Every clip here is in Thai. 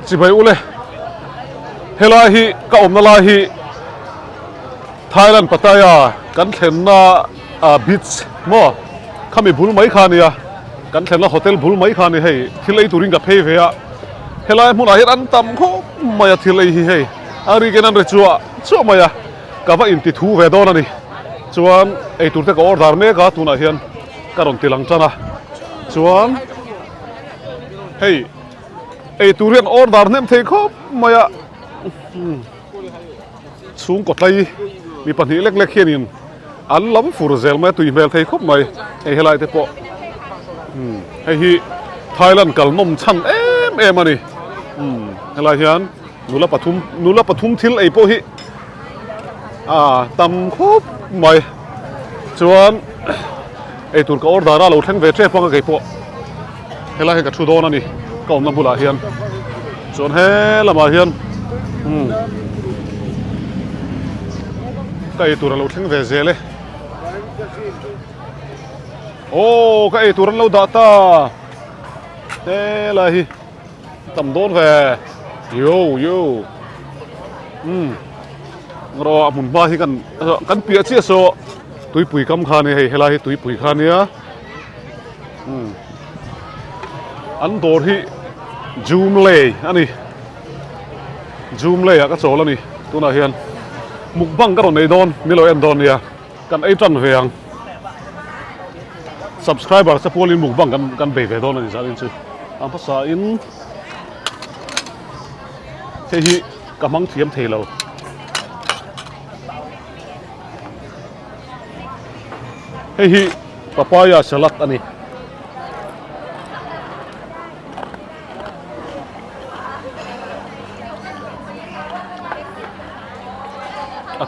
จิบไปอุเลยเฮลาฮีก็อมนาลาฮีไทยแลนด์ปัตตายากันเห็นน่ะบีชมั่วข้ามีบุลไม่ขานี่กันเห็นน่ะโฮเทลบุลไม่ขานี่ให้ที่เลยตุริงกับเพย์เฟียเฮลามุนาฮิรันตัมเขาไม่อยากที่เลยให้อาริกันนั่นเรื่องชัวไม่อยากกับว่าอินติทูเวดอนั่นนี่ชวนไอตุรเตก็ออร์ดาร์เมก้าตุนาฮิรันการันตีหลังจากนะชวนเฮ้ยไอตุเรียนออร์ดาร์เนมเทคเขาไม่อยากสูงกดเลยมีปัญหาเล็กๆแค่นี้อันล้ำฟูร์เซลมาตุยเมลเทคเขาไม่ไอเฮลาเทปไอฮีไทยแลนด์กัลนมชันมันนี่เฮลาเฮียนนูละปฐุมทิลไอโปฮิตำคุบไม่ชวนไอตุรกออร์ดาร์เราทั้งเวทเช่ฟังกับไอโปเฮลาเฮียนกับชูโดนั่นนี่ก็อมน้ำบุลาเฮียนชวนเฮลามาเฮียนก็ไอตุรเราทั้งเวทเซเลยโอ้ก็ไอตุรเราดัตตาเฮลาฮีตำโดนเวโย่รอหมุนบ้าที่กันเปียเชี่ยโซตุยปุ๋ยกำคานี่ให้เฮลาให้ตุยปุ๋ยคานี่อันโดดที่จูมเล่อันนี้จูมเล่ก็โซแล้วนี่ตัวน่าเฮียนมุกบังก็โดนในโดนมิโลเอ็นโดนเนี่ยกันไอ้จันเวียง subscriber จะพูดลินมุกบังกันเบรโดนนี่ซะลินชื่ออันภาษาอินเฮียกำมังเทียมเทเราเฮียปะปายาสลัดอันนี้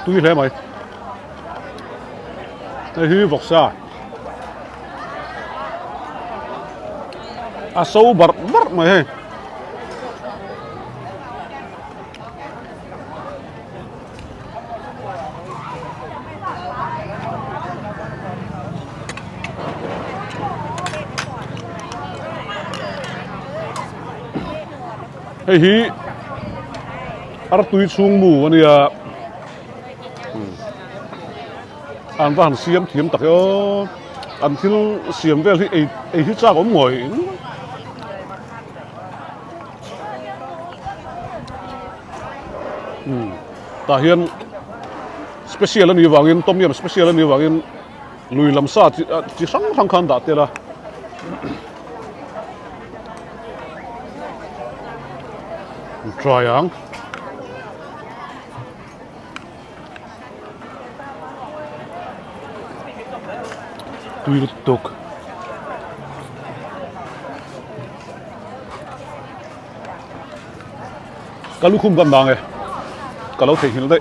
ตุยเลยไหมเฮียบอกซะสูบบัดไหมเฮ้ยอะไรตุยชุ่งหมูอันนี้อันว่าหันเสียมเทียมตักอันที่เสียมเวลที่ไอ้ที่จ้าก็หงอยแต่เห็นสเปเชียลนี่วางเงินต้มยำสเปเชียลนี่วางเงินลุยลำซาจีสังทางคันดัดเตละทรายยังตุยตุกกะลุคุมกันดังเลยกะเราเทหินได้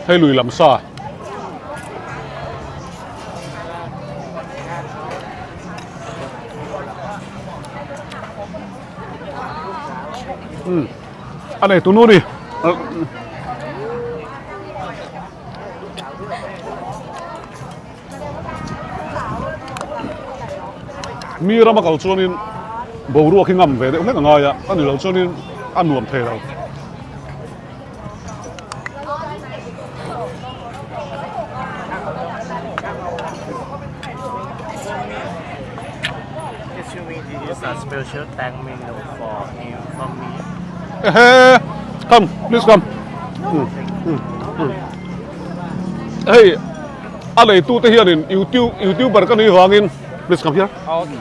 ให้ลุยลำซาอันไหนตัวนู้นดิมีเรามาเก่าช่วงนี้บรัวขึ้นงำเวเดไม่ง่ายอ่ะอันนี้เราช่วงนี้อันนวมเทเราSpecial thank menu for him from me. Hey, come, please come. Hey,อะไรตู้เทียนYouTuber ก็นี่วางอิน please come here,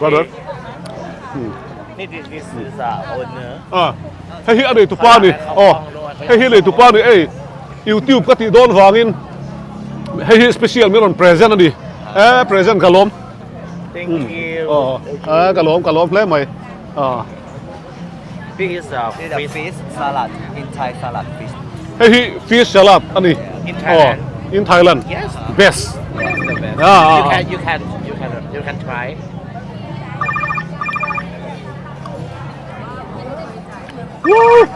brother. This is owner. ให้อะไรตู้ป้านี่ให้อะไรตู้ป้านี่YouTube ก็ที่โดนวางอินให้ special มีรอน present นั่นดิpresent กะล้ม Thank you. กะล้มเพลงใหม่This is fish salad in Thai salad fish. ให้ fish salad อันนี้ In Thailand. In Thailand. Yes. Best. Yes, the best. You can try. Woo!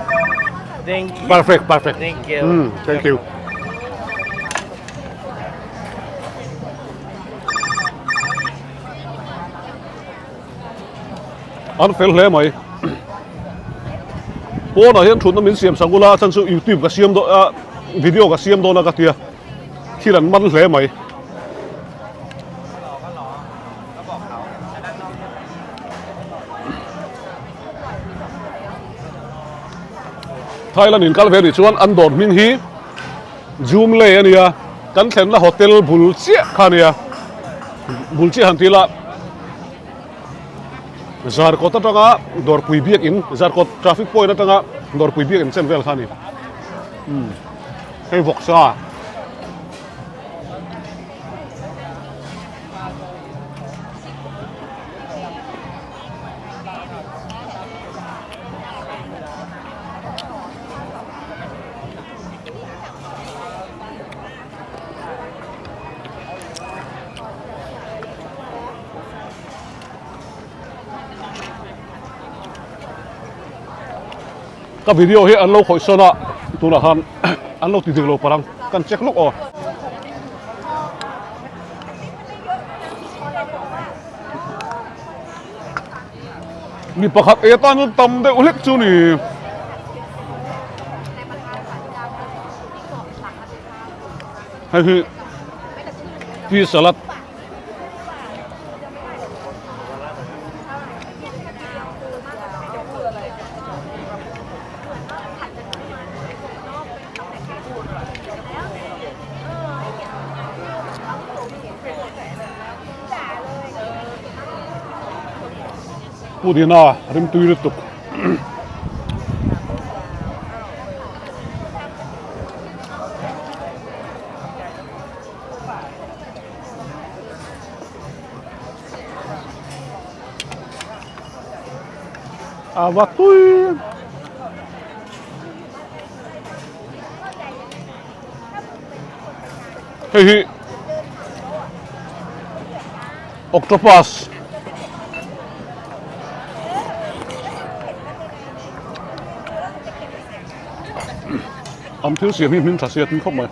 Thank you. perfect perfect Thank you. thank you อันเฟลเลยไหมโอ้น่ะเห็นชุดน้ำมินเสียมสังกุลาฉันสู้ยูทูบกับเสียมโดวิดีโอกับเสียมโดนกับเตียที่นั่นมันเลยไหมไทยแล้วนี่กันเวริชวนอันโดดมินฮีจูมเลยอันนี้กันเห็นละโฮเทลบุลเชียคานี่บุลเชียหันทีละจาร์กอตตั้งอ่ะดอร์ปุยเบียกอินจาร์กอตทราฟิกพอยต์ตั้งอ่ะดอร์ปุยเบียกอินเซนเวลคานี่ให้วอกซ่าก็วิดีโอที่อันเราคอยสนะตัวละคันอันเราติดถึงเราปรังกันเช็คลูกอ๋อมีประคับเอตันตำได้อุเล็กจูนี่ให้คือพี่สลัดพูดดีน่าริมตุยรุตุกวัดตุยเฮ้ยออกโตปัสอันที่เสียมีมินทัศเสียทิ้งเข้ามา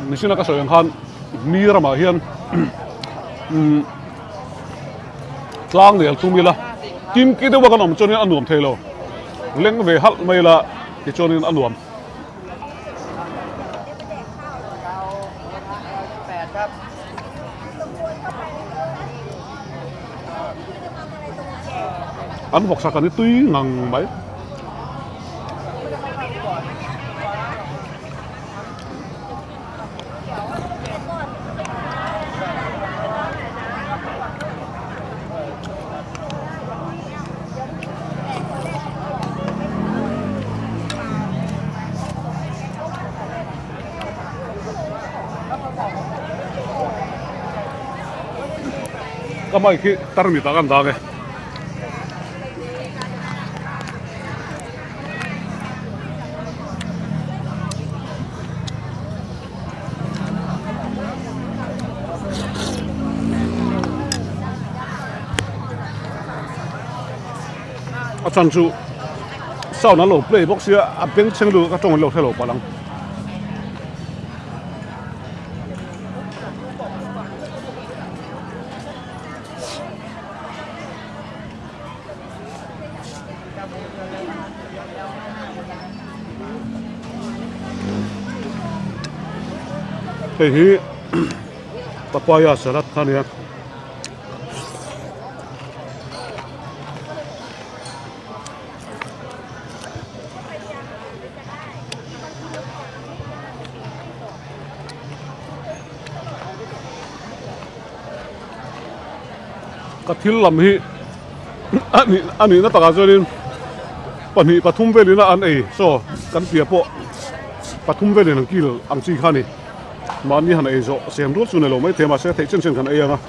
นี่สินะก็สวยงามมีระมาเฮียนกลางเดียวตุ้มีละกินกี่เดือนว่ากันอมจนนี้อันหนุ่มเทโลเล่งเวหัลไม่ละที่จนนี้อันหนุ่มอันบอกสักกันนี่ตุ้ยงังไหมก็ไม่คิดตารมีตากันตาเกอาจารย์จูเศร้านั้นหลบเลยบอกเสียเป็นเชิงดูก็จงหลบเทโลปะลังเฮ้ยปะปายาสลัดข้าเนี่ยกระทิลลำฮีอันนี้น่าตากาจนินปฐุมเวลีน่ะอันโซกันเปียโปปฐุมเวลีนังกิลอังซีข้านี่มานี่หันโซเสียงรู้สุนเลยไม่เทมาเสียเทเช่นกันนะ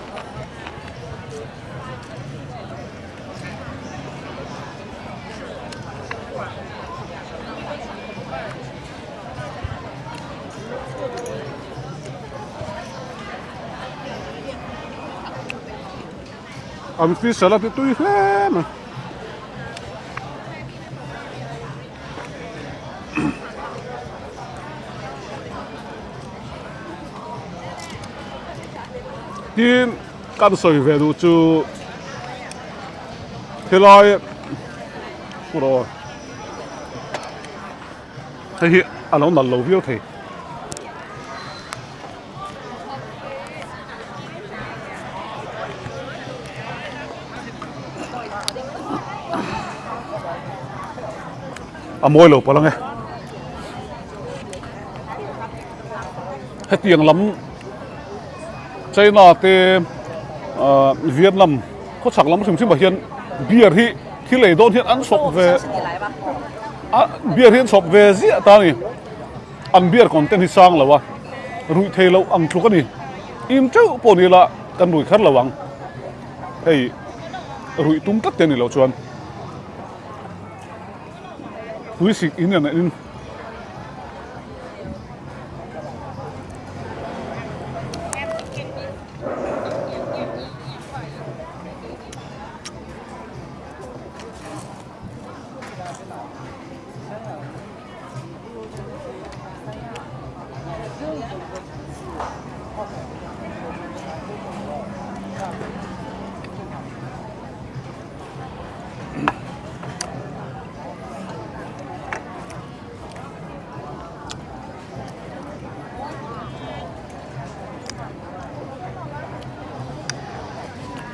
ăn fish salad thì tui hle mà tin căn soi về đủ chú thế lại rồi thì anh ông năn lâu viêu thì môi lẩu bao lâu nghe hết tiền lắm China te Vietnam có chẳng lắm xem mà hiện bia thì lấy đồn hiện ăn sọc về bia hiện sọc về gì ta này ăn bia còn tên thì sang là wa rủi thề lâu ăn chua cái này im chú bộ này là cần rủi khát là vắng hey rủi tung tất tên này lâu chuan túi xịt in này in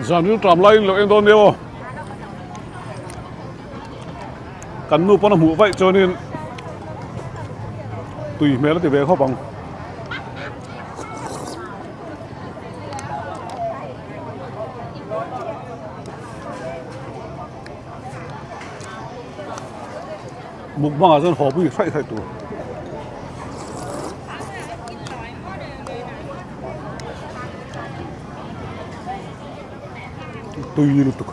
giờ nếu làm lại là em đâu nêu cắn nụ con mũ vậy cho nên tùy mẹ nó thì về khó bằng mukbang à dân họ bị phải thay tù tùy luôn tục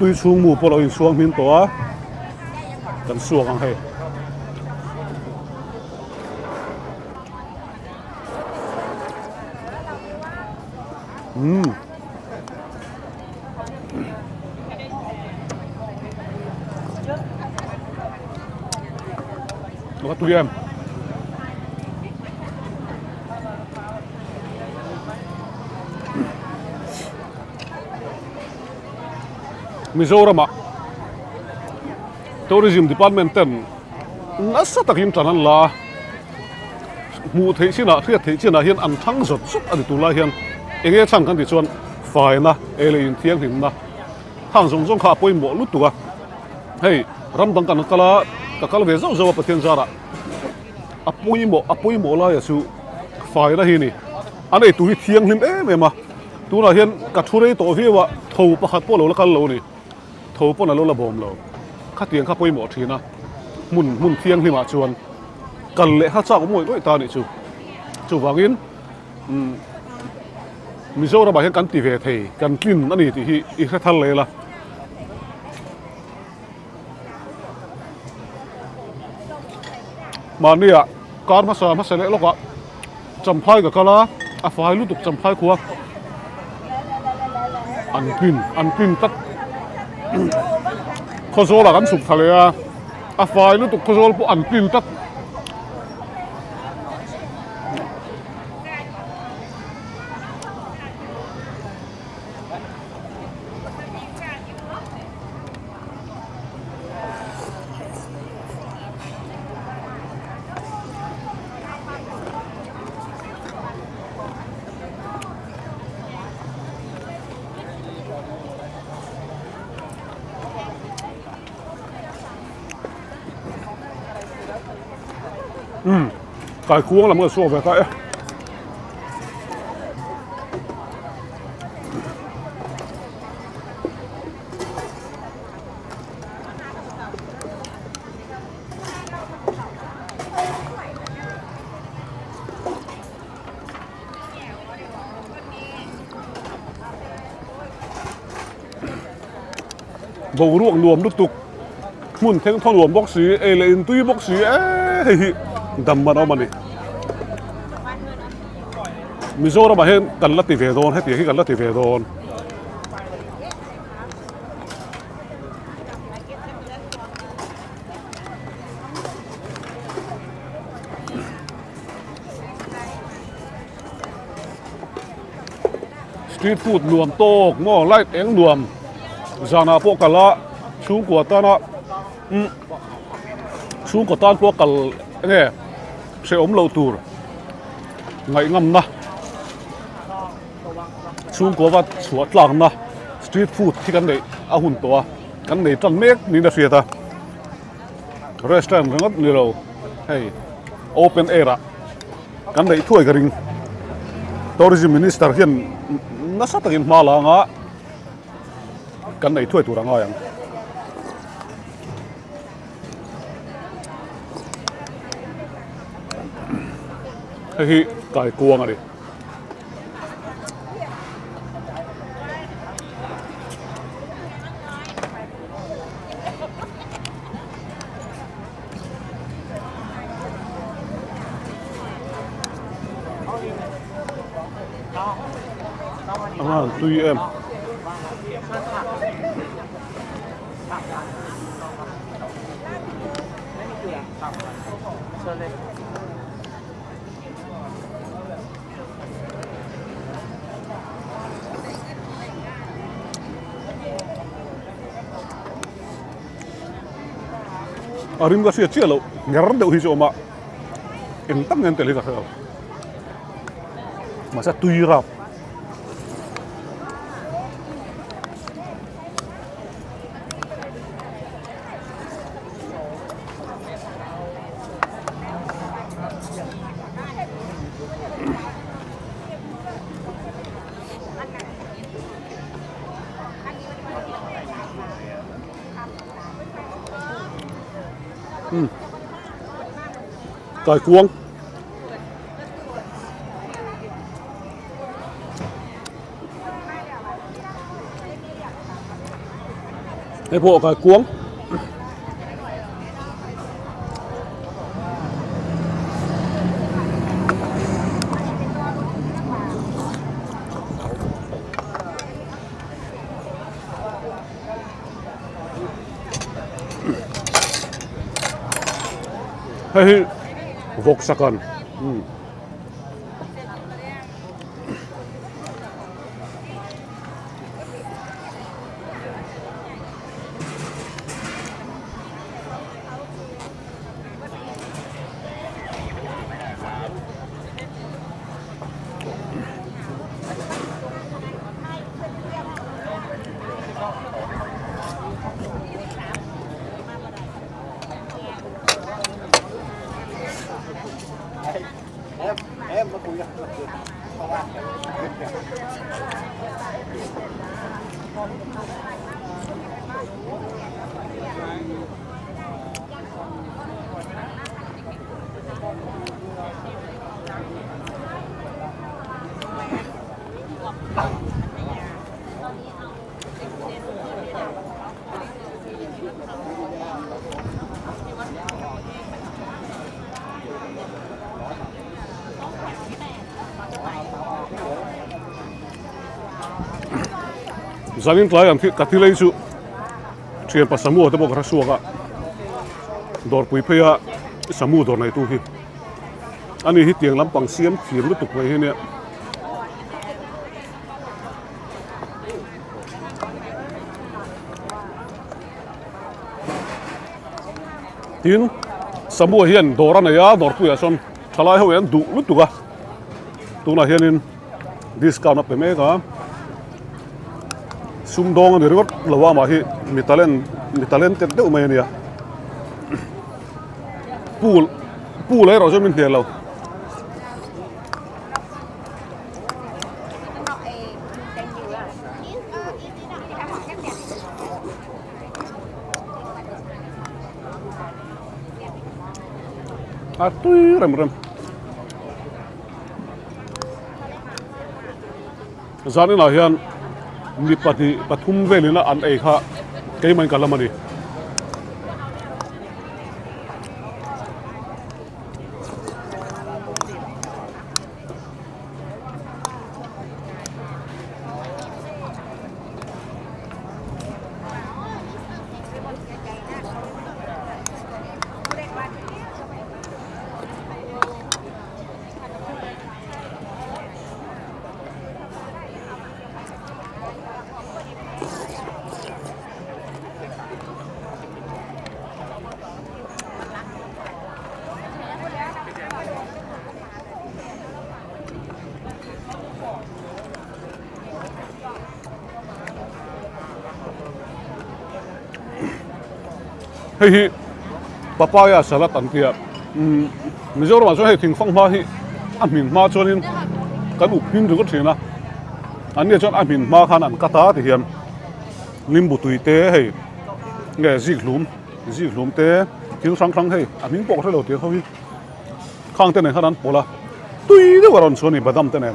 tùy xuống mù bỏ lại xuống miền tổ cần xuống ang hay nó tùy em Mizoram tourism department ten nasa takin tanan la mu thei china thia thei china hian an thang zot sup ani tula hian enge chang kan ti chuan fai na ele in thiang him na thang zong zong kha poi mo lu tuga hei ram dang kan kala ka kal ve zo zo pathian zara apoi mo la ya su fai na hi ni ane tu hi thiang him e ma tu na hian ka thure to vi wa tho pakhat po lo la kal lo ni tho po na lo la bom lo kha tiang kha poi mo thina mun thiang him a chuan cần lệ hát sao có mùi gọi ta này chủ vàng in mình dâu ra bảo hiện cắn tỉ về thầy cắn kinh nó này thì ít khách thân lệ là mà nè con mà sao lệ lúc ạ chấm phai cả là phai lúc tục chấm phai khua ăn pin tắt khó số là cắn sụp thà lệ phai lúc tục khó số là ăn pin tắt cái cuống là một số về cái บวร่วงนวมลุกตุกมุ่นเท่งท่อนวมบ็อกสีเอเลนตุยบ็อกสีดำมันเอามันนี่มิโซเรามาเห็นกันลัตติเวโดนให้ตีให้กันลัตติเวโดนสตรีทฟู้ดรวมโต๊ะหม้อไล่เอ็งรวมจานาพวกกันละชูกว่าตานะชูกว่าตานพวกกันเนี่ยเสียอมเราตูร์ไงงำนะชูกว่าสวดหลังนะสตรีทฟู้ดที่กันในอาหุ่นตัวกันในจันเมกนี่นะเสียตาร้านร้านนั้นนี่เราให้โอเปนเอร่กันในถ้วยกระดิ่งทัวริซึมมินิสเตอร์เห็นน่าสัตย์กินมาละงะกันในถ้วยตัวรังอย่างเฮ้ยไก่กวงอะไรตุยเอ็มarim kasih aja lo ngeran deh uhi cuma entang yang terlihat kalau masa tuyurapไก่กวงให้พวกไก่กวงให้วกสักกันZanin telayan kati lain su, cian pas samu atau bukan rasu agak, dor pui paya samu dor na itu hit, ani hit yang lampang siam film tu tuh ini ya. Tin samu hian doran ya dor pui ason, calai hawen du lu tu kah, tu na hianin discount apa mereka. Sumdong ni rot lawa mahi mitalen tete umay niya pool ay rojo min tielaw atuy rem zani na hian mi pati pathum velina an ei kha cái mình cả làm gì hi papaya salad an tia mizoram ma cho hei thing phong ma hi a min ma chonin kan up pin ru thina an ne chon a min ma khan an kata ti hian limbu tuite hei nge zik hlum te thil sang hei a min pok thelo te khawi khang te ne khan an pola tui de waron choni badam te ne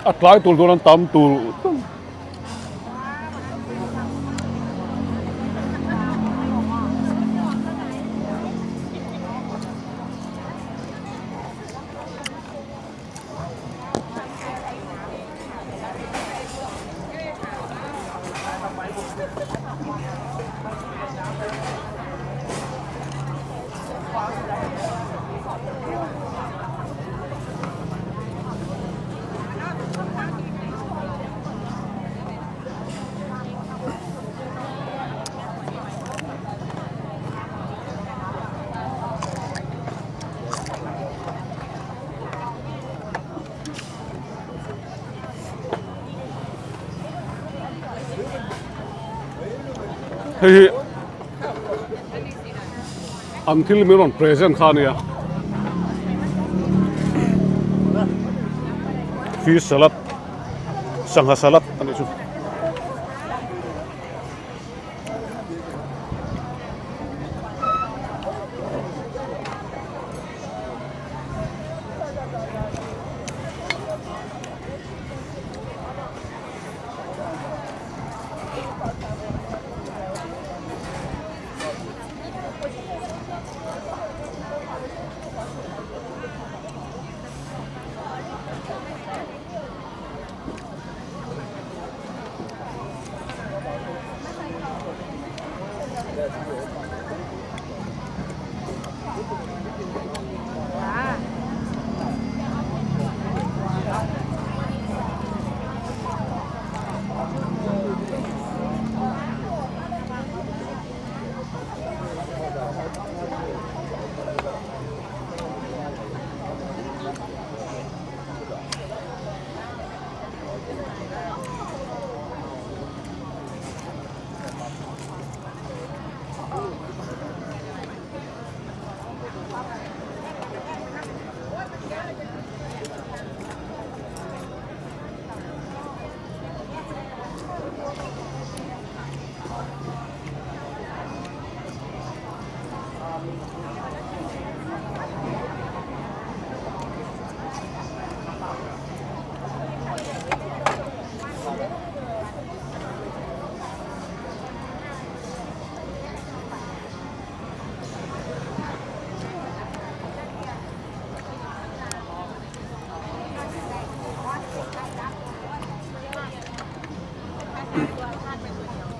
at lai tul dolan tam tul hei until miron present khania fish salad sangha salad ani chu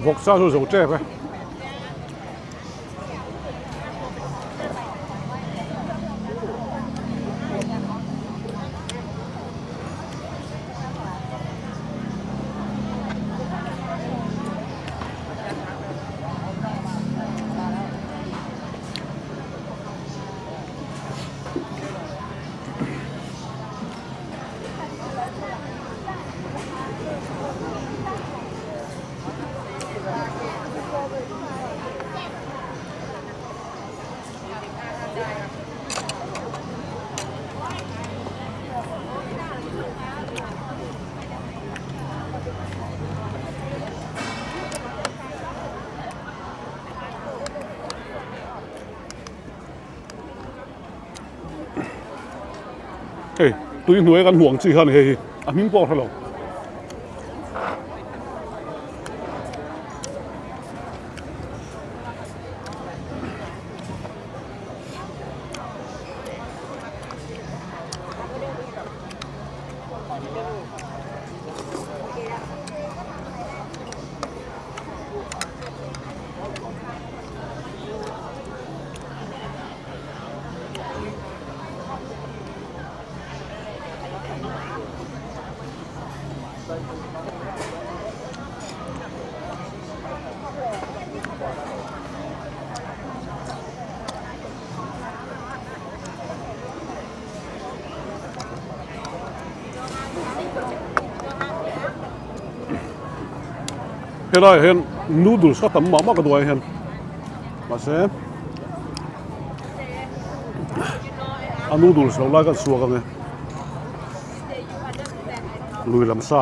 vok sa zo zo che pe ตุยหน่วยกันห่วงจีฮันเฮียอามิงปอกทะเลเฮ้ยเห็น noodles ก็ตั้มมากกว่าด้วยเห็นมาเซ่noodles เราไล่กันสัวกันเลยลุยลำซา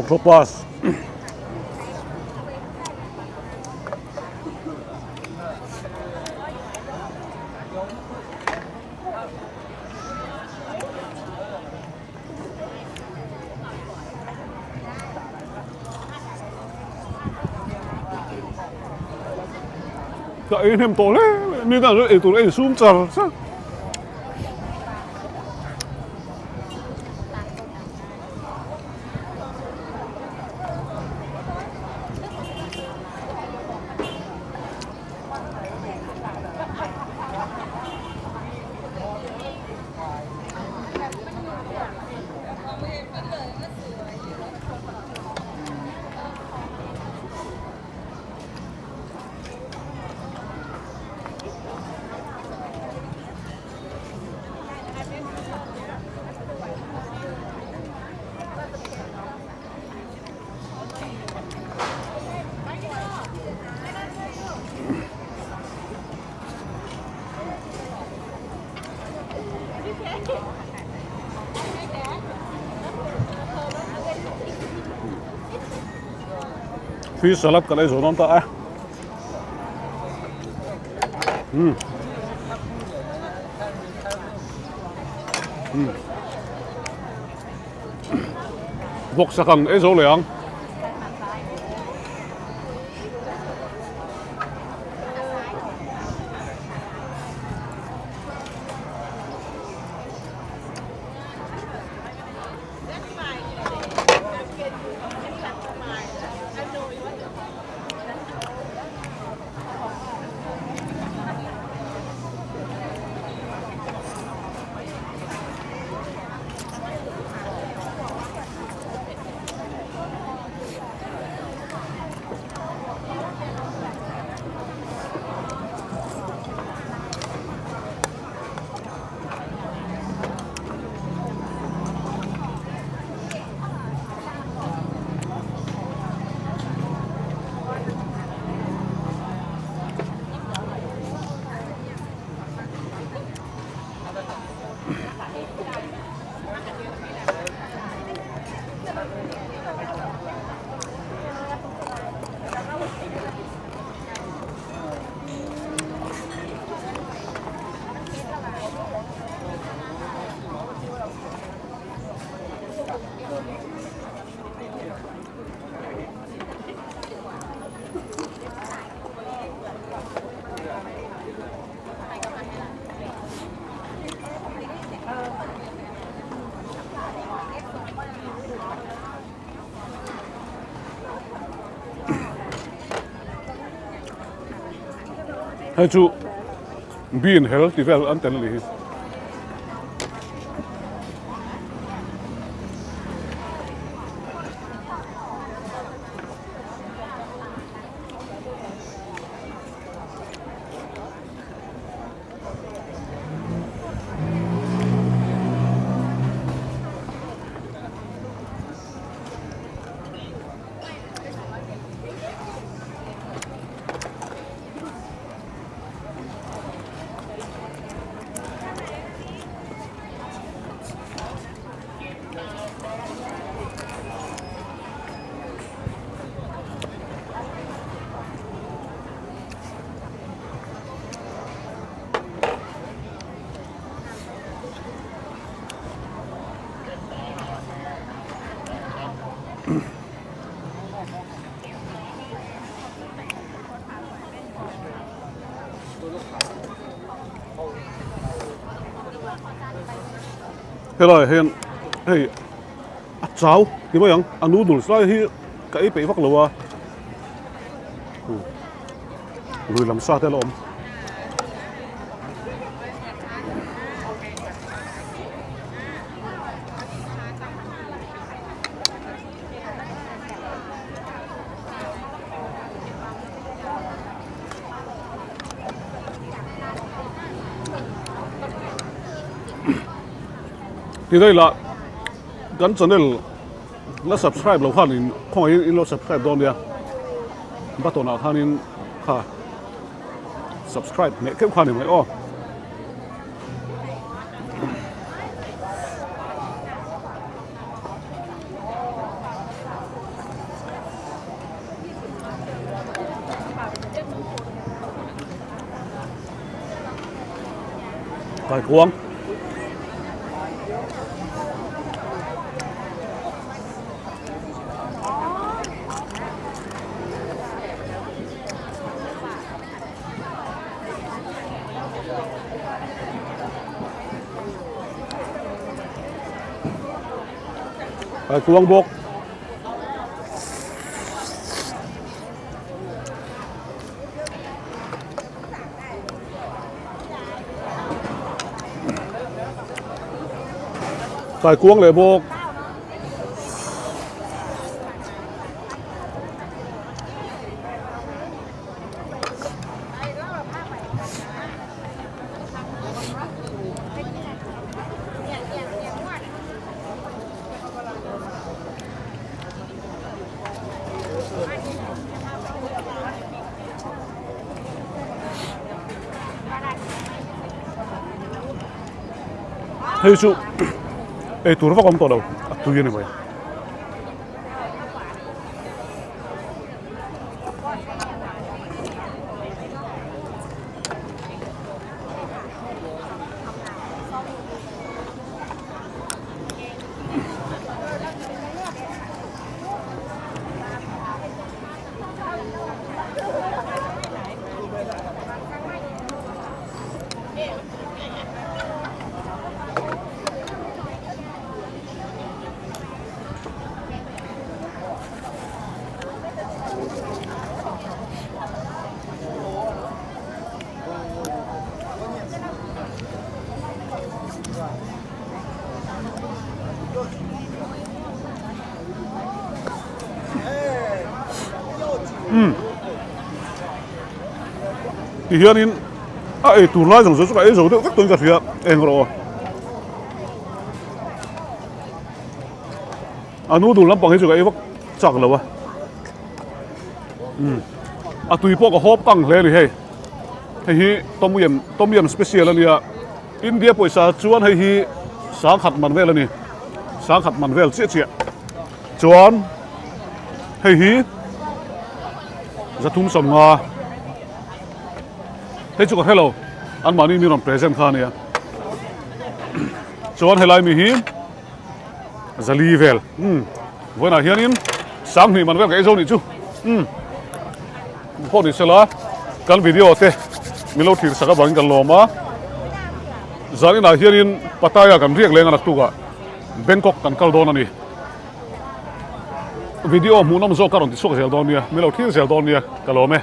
octopus ก็เอ็นเห็นตัวเลยนี่น่าจะเอ็นตัวเอ็นซูมจัดซะฟิชสลัดกันเลยส่วนน้ำตาวกสักครั้งเอโซเหลียง hay chú bean hell thì vel ăn tên lì hello hen hey cháo thì bao nhiêu noodles là hi cái bể vắt lẩu à lùi làm sao thế lắm thì đây là gắn channel là subscribe lâu hơn thì không ai in lo subscribe đâu nha bắt đầu nào hơn in ha subscribe mẹ kéo khoan thì mấy ô cái cuống cái cuống bốc cái cuống lại bốc hey chú ê tụi nó phát ông to đâu tụi này mày thì hiện in ấy tụi nó dùng số cái dấu được các tuần cà phê em rồi noodles lắm bằng cái cái vắt chắc là tụi bọc có hộp căng lên thì hay tom yum special này India pойसा chuan hay sáng khát mặn về này sáng khát mặn về chết chết chuan hay ra thùng sầm ngà hey chú có hello anh mà đi làm present khan ya chuan helai mi hi zali vel với nào hiền in sáng thì mình về cái dâu này chú phô đi xem là cái video thế mình lâu thì sẽ có bằng cái lò mà giờ này hiền in Pattaya cái riêng lên là tu cả Bangkok cái câu đó này video muốn làm gì cả rồi thì số cái dâu đó này mình lâu thì dâu đó này cái lò咩